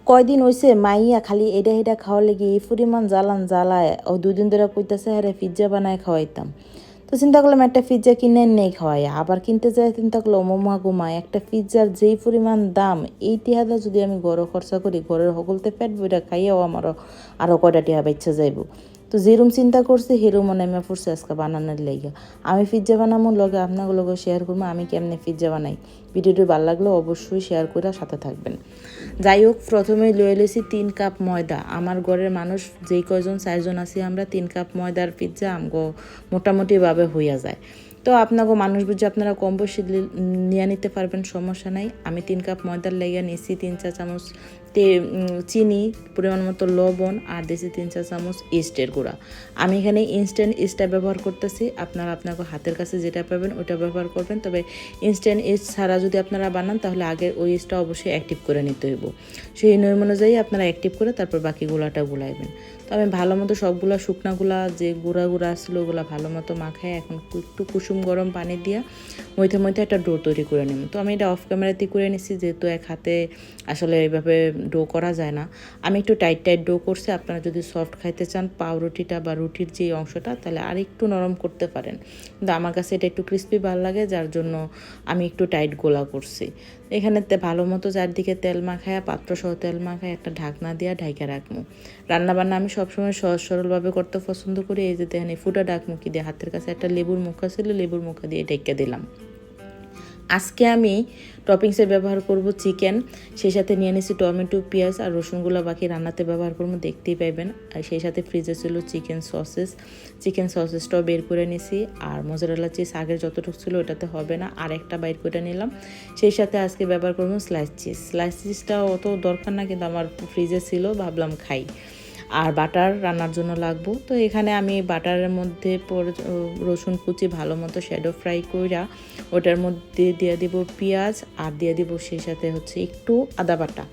কয়দিন হইছে মাইয়া খালি এটা এটা খাওয়ার লেগে এই পরিমাণ জ্বালায় ও 2 দিন ধরে কইতাছে হ্যাঁ পিৎজা বানায় খাওয়াইতাম। তো চিন্তা করলাম একটা পিৎজা কিনে নেই খাওয়াই, আবার কিনতে যাই চিন্তা করলাম মোমা গোমা একটা পিৎজার যেই পরিমাণ দাম, এই টিহাদা যদি আমি ঘরে খরচা করি ঘরের সকলতে পেট বইটা খাইয়াও আমারও আরও কয়টা টিহা বাচ্চা যাইব। তো যেরম চিন্তা করছি সেরম নেমে পড়ছে আজকে বানানোর লেগে। আমি পিৎজা বানাবো লগে আপনাদের লগে শেয়ার করবো আমি কেমনে পিৎজা বানাই। ভিডিওটি ভালো লাগলে অবশ্যই শেয়ার করে সাথে থাকবেন। যাই হোক, প্রথমে লয়ে লইছি 3 কাপ ময়দা। আমার ঘরের মানুষ যেই কয়জন 4জন আছি আমরা 3 কাপ ময়দার পিৎজা আমগো মোটামুটিভাবে হইয়া যায়। তো আপনাকে মানুষ বুঝে আপনারা কম বেশি নিয়ে নিতে পারবেন, সমস্যা নাই। আমি 3 কাপ ময়দার লেগে নিয়েছি 3 চা চামচ চিনি, পরিমাণ মতো লবণ, আর দিয়েছি 3 চা চামচ ইস্টের গুঁড়া। আমি এখানে ইনস্ট্যান্ট ইস্টটা ব্যবহার করতেছি, আপনারা আপনাকে হাতের কাছে যেটা পাবেন ওইটা ব্যবহার করবেন। তবে ইনস্ট্যান্ট ইস্ট ছাড়া যদি আপনারা বানান তাহলে আগে ওই ইস্টটা অবশ্যই অ্যাক্টিভ করে নিতে হইব। সেই নিয়ম অনুযায়ী আপনারা অ্যাক্টিভ করে তারপর বাকি গুঁড়াটা গুলাইবেন। তো আমি ভালো মতো সবগুলা শুকনাগুলা যে গুঁড়া আসলো ওগুলো ভালো মতো মাখায় এখন একটু কুসুম গরম পানি দিয়া মধ্যে একটা ডো তৈরি করে নিব। তো আমি এটা অফ ক্যামেরাতেই করে নিচ্ছি, যেহেতু এক হাতে আসলে এইভাবে ডো করা যায় না। আমি একটু টাইট ডো করছি। আপনারা যদি সফট খাইতে চান পাউরুটিটা বা রুটির যে অংশটা তাহলে আর একটু নরম করতে পারেন, কিন্তু আমার কাছে এটা একটু ক্রিস্পি ভালো লাগে, যার জন্য আমি একটু টাইট গোলা করছি। এখানে ভালো মতো চারদিকে তেল মাখায়, পাত্রসহ তেল মাখায় একটা ঢাকনা দিয়া ঢাইকা রাখবো। রান্নাবান্না আমি সবসময় সহজ সরলভাবে করতে পছন্দ করি। এই যে দেখেন ফুটা ডাকমুখি দিয়ে হাতের কাছে একটা লেবুর মুখা ছিল, লেবুর মুখা দিয়ে ঢেকে দিলাম। আজকে আমি টপিংসে ব্যবহার করব চিকেন, সেই সাথে নিয়ে নিয়েছি টমেটো, পেঁয়াজ আর রসুনগুলো বাকি রান্নাতে ব্যবহার করবো, দেখতেই পাইবেন। আর সেই সাথে ফ্রিজে ছিল চিকেন সসেসটাও বের করে নিছি। আর মোজারেলা চিজ আগের যতটুকু ছিল ওটাতে হবে না, আর একটা বাইর করে নিলাম। সেই সাথে আজকে ব্যবহার করবো স্লাইস চিজটা অত দরকার না, কিন্তু আমার ফ্রিজে ছিল ভাবলাম খাই। আর বাটার রান্নার জন্য লাগবো। তো এখানে আমি বাটারের মধ্যে রসুন কুচি ভালো মতো শ্যাডো ফ্রাই কইরা ওটার মধ্যে দিয়ে দিব পেঁয়াজ, আর দিয়ে দিব সেই সাথে একটু আদা বাটা।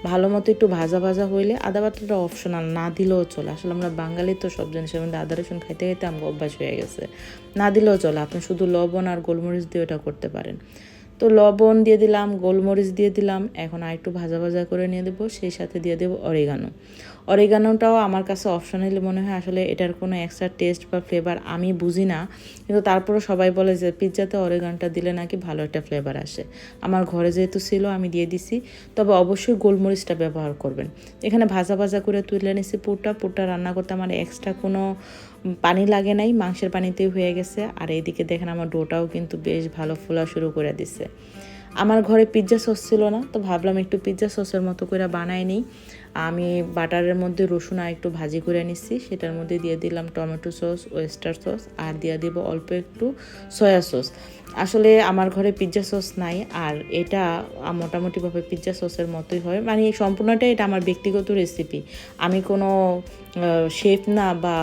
ভালো মতো একটু ভাজা হইলে, আদা বাটাটা অপশনাল, না দিলেও চলে। আসলে আমরা বাঙালি তো সব জিনিসের মধ্যে আদা রসুন খাইতে আমার অভ্যাস হয়ে গেছে, না দিলেও চলে। আপনি শুধু লবণ আর গোলমরিচ দিয়ে ওটা করতে পারেন। তো লবণ দিয়ে দিলাম, গোলমরিচ দিয়ে দিলাম। এখন আর একটু ভাজা করে নিয়ে দেবো। সেই সাথে দিয়ে দেবো অরিগানোটাও আমার কাছে অপশনালি মনে হয়। আসলে এটার কোনো এক্সট্রা টেস্ট বা ফ্লেভার আমি বুঝি না, কিন্তু তারপরে সবাই বলে যে পিৎজাতে অরিগানোটা দিলে নাকি ভালো একটা ফ্লেভার আসে। আমার ঘরে যেহেতু ছিল আমি দিয়ে দিছি। তবে অবশ্যই গোলমরিচটা ব্যবহার করবেন। এখানে ভাজা করে তুলে নিছি পুরটা রান্না করতে আমার এক্সট্রা কোনো পানি লাগে নাই, মাংসের পানিতেই হয়ে গেছে। আর এইদিকে দেখেন আমার ডোটাও কিন্তু বেশ ভালো ফোলা শুরু করে দিছে। আমার ঘরে পিৎজা সস ছিল না, তো ভাবলাম একটু পিৎজা সসের মতো করে বানাই নিই। আমি বাটারের মধ্যে রসুন আর একটু ভাজি করে নিচ্ছি, সেটার মধ্যে দিয়ে দিলাম টমেটো সস, ওয়েস্টার সস, আর দিয়ে দিব অল্প একটু সয়া সস। আসলে আমার ঘরে পিৎজা সস নাই, আর এটা মোটামুটিভাবে পিৎজা সসের মতোই হয়। মানে সম্পূর্ণটাই এটা আমার ব্যক্তিগত রেসিপি। আমি কোনো শেফ না বা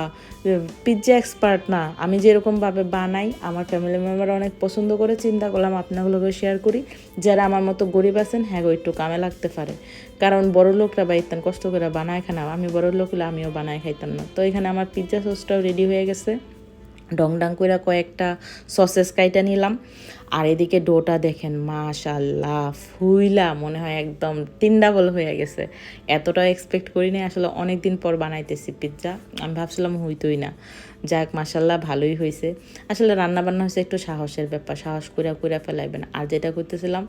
পিৎজা এক্সপার্ট না। আমি যেরকমভাবে বানাই আমার ফ্যামিলি মেম্বাররা অনেক পছন্দ করে, চিন্তা করলাম আপনাগুলোকে শেয়ার করি। যারা আমার মতো গরিব আছেন হ্যাঁ একটু কামে লাগতে পারে, কারণ বড় লোকরা বা ইত্যান কষ্ট করে বানায় খানা, আমি বড় লোক হলে আমিও বানায় খাইতাম না। তো এখানে আমার পিৎজা সসটাও রেডি হয়ে গেছে। ডং করে কয়েকটা সসেস কাইটা নিলাম। আর এদিকে ডোটা দেখেন মাশাল্লাহ ফুইলা মনে হয় একদম 3 ডাবল হয়ে গেছে। এতটা এক্সপেক্ট করি নাই, আসলে অনেক দিন পর বানাইতেছি পিৎজা, আমি ভাবছিলাম হইতোই না। যাক মাশাল্লাহ ভালোই হয়েছে। আসলে রান্নাবান্না হচ্ছে একটু সাহসের ব্যাপার, সাহস করে ফেলাইবেন। আর যেটা করতেছিলাম,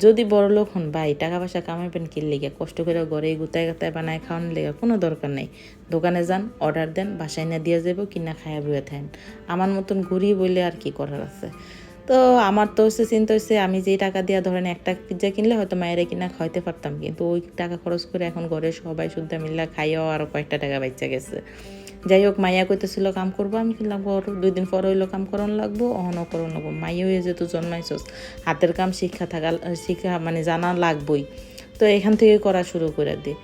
যদি বড় লোক হন ভাই টাকা পয়সা কামাইবেন কি লেগে, কষ্ট করে ঘরে গুতায় বানায় খাওয়ানোর লেগে কোনো দরকার নেই। দোকানে যান, অর্ডার দেন, বাসায় না দিয়ে যাবো, কিনা খায়া বয়ে থাকেন। আমার মতন ঘুরি বলে আর কি করার আছে। তো আমার তো চিন্তা হচ্ছে আমি যেই টাকা দিয়ে ধরেন একটা পিৎজা কিনলে হয়তো মায়েরা কিনা খাইতে পারতাম, কিন্তু ওই টাকা খরচ করে এখন ঘরে সবাই শুদ্ধ মিল্লা খাইয়াও আরও কয়েকটা টাকা বাচ্চা গেছে। যাই হোক, মাইয়া কইতেছিল কাম করবো, আমি কিনলাম 2 দিন পর হইলো কাম করন লাগবো, অহনও করন লাগবো। মাইয়া হয়ে যেহেতু জন্মাইছস, হাতের কাম শিক্ষা মানে জানা লাগবই। তো এখান থেকে করা শুরু করে দিই।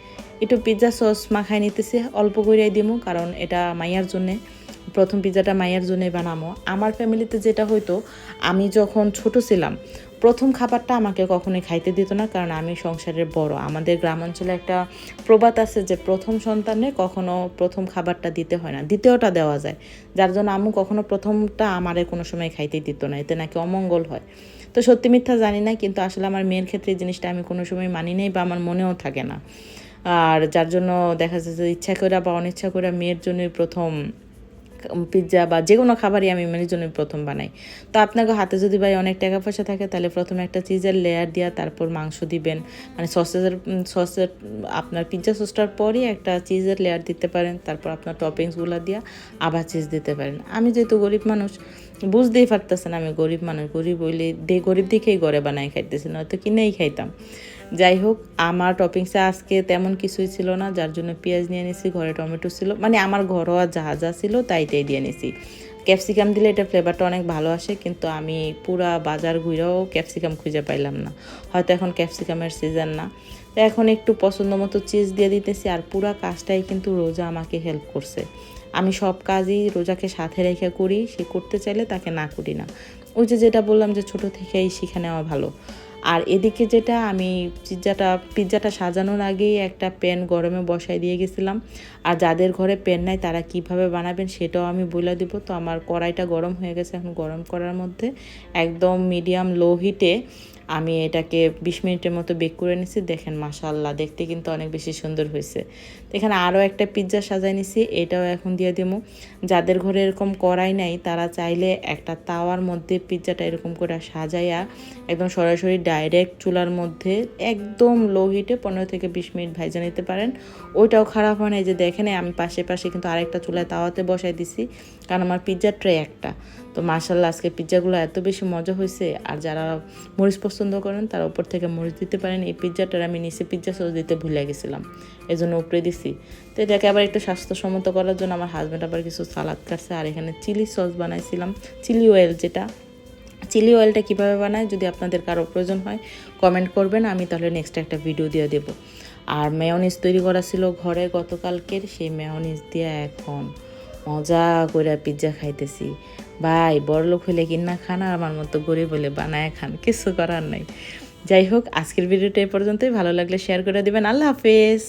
একটু পিৎজা সস মাখাই নিতেছি, অল্প করেই দিমু, কারণ এটা মাইয়ার জন্যে। প্রথম পিৎজাটা মায়ের জন্যই বানামো। আমার ফ্যামিলিতে যেটা হইতো, আমি যখন ছোট ছিলাম প্রথম খাবারটা আমাকে কখনোই খাইতে দিত না, কারণ আমি সংসারের বড়। আমাদের গ্রাম অঞ্চলে একটা প্রবাদ আছে যে প্রথম সন্তানে কখনো প্রথম খাবারটা দিতে হয় না, দ্বিতীয়টা দেওয়া যায়। যার জন্য আম্মু কখনো প্রথমটা আমারে কোনো সময় খাইতে দিত না, এতে নাকি অমঙ্গল হয়। তো সত্যি মিথ্যা জানি না, কিন্তু আসলে আমার মেয়ের ক্ষেত্রে এই জিনিসটা আমি কোনো সময় মানি নাই বা আমার মনেও থাকে না। আর যার জন্য দেখা যাচ্ছে যে ইচ্ছা করে বা অনিচ্ছা করে মেয়ের জন্যই প্রথম পিৎজা বা যে কোনো খাবারই আমি মেয়ের জন্য প্রথম বানাই। তো আপনাকে হাতে যদি ভাই অনেক টাকা পয়সা থাকে তাহলে প্রথমে একটা চিজের লেয়ার দিয়া তারপর মাংস দিবেন, মানে সসের আপনার পিৎজা সসটার পরই একটা চিজের লেয়ার দিতে পারেন, তারপর আপনার টপিংসগুলো দিয়া আবার চিজ দিতে পারেন। আমি যেহেতু গরিব মানুষ, বুঝতেই পারতেছেন আমি গরিব মানুষ, গরিব হইলে গরিব দেখেই ঘরে বানাই খাইতেছি, নয়তো কিনেই খাইতাম। যাই হোক, আমার টপিংসে আজকে তেমন কিছুই ছিল না, যার জন্য পেঁয়াজ নিয়ে নিছি, ঘরে টমেটো ছিল, মানে আমার ঘরোয়া যা ছিল তাই দিয়ে নিছি। ক্যাপসিকাম দিলে এটা ফ্লেভারটা অনেক ভালো আসে, কিন্তু আমি পুরা বাজার ঘুরেও ক্যাপসিকাম খুঁজে পাইলাম না, হয়তো এখন ক্যাপসিকামের সিজন না। তো এখন একটু পছন্দ মতো চিজ দিয়ে দিতেছি, আর পুরা কাজটাই কিন্তু রোজা আমাকে হেল্প করছে। আমি সব কাজই রোজাকে সাথে রেখে করি, সে করতে চাইলে তাকে না করি না। ওই যেটা বললাম যে ছোট থেকেই শিখে নেওয়া ভালো। আর এদিকে যেটা আমি পিৎজাটা সাজানোর আগেই একটা প্যান গরমে বসাই দিয়ে গেছিলাম। আর যাদের ঘরে প্যান নাই তারা কিভাবে বানাবেন সেটাও আমি বলে দিব। তো আমার কড়াইটা গরম হয়ে গেছে, এখন গরম করার মধ্যে একদম মিডিয়াম লো হিটে আমি এটাকে 20 মিনিটের মতো বেক করে নিছি। দেখেন মাশাআল্লাহ, দেখতে কিন্তু অনেক বেশি সুন্দর হয়েছে। তো এখানে আরও একটা পিৎজা সাজাই নিছি, এটাও এখন দিয়ে দেবো। যাদের ঘরে এরকম কড়াই নাই তারা চাইলে একটা তাওয়ার মধ্যে পিৎজাটা এরকম করে সাজাইয়া একদম সরাসরি ডাইরেক্ট চুলার মধ্যে একদম লো হিটে 15 থেকে 20 মিনিট ভাইজা নিতে পারেন। ওইটাও খারাপ হয় না। যে দেখেন আমি পাশে কিন্তু আরেকটা চুলায় তাওয়াতে বসাই দিছি, কারণ আমার পিৎজার ট্রে একটা। তো মাশাআল্লাহ আজকে পিৎজাগুলো এত বেশি মজা হয়েছে। আর যারা মরিচ পছন্দ করেন তারা উপর থেকে মরিচ দিতে পারেন। এই পিৎজাটার আমি নিচে পিৎজা সস দিতে ভুলে গেছিলাম, এই জন্য উপরে দিছি। তো এটাকে আবার একটু স্বাস্থ্যসম্মত করার জন্য আমার হাজব্যান্ড আবার কিছু সালাদ কাটছে। আর এখানে চিলি সস বানাইছিলাম, চিলি অয়েলটা কীভাবে বানায় যদি আপনাদের কারো প্রয়োজন হয় কমেন্ট করবেন, আমি তাহলে নেক্সট একটা ভিডিও দিয়ে দেবো। আর মেয়োনিজ তৈরি করা ছিল ঘরে গতকালকের, সেই মেয়োনিজ দিয়ে এখন মজা করে পিৎজা খাইতেছি। ভাই বড়লোক হইলে কিনা খান, আর আমার মতো গরিব হলে বানায় খান, কিছু করার নাই। যাই হোক, আজকের ভিডিওটা এই পর্যন্তই। ভালো লাগলে শেয়ার করে দেবেন। আল্লাহ হাফেজ।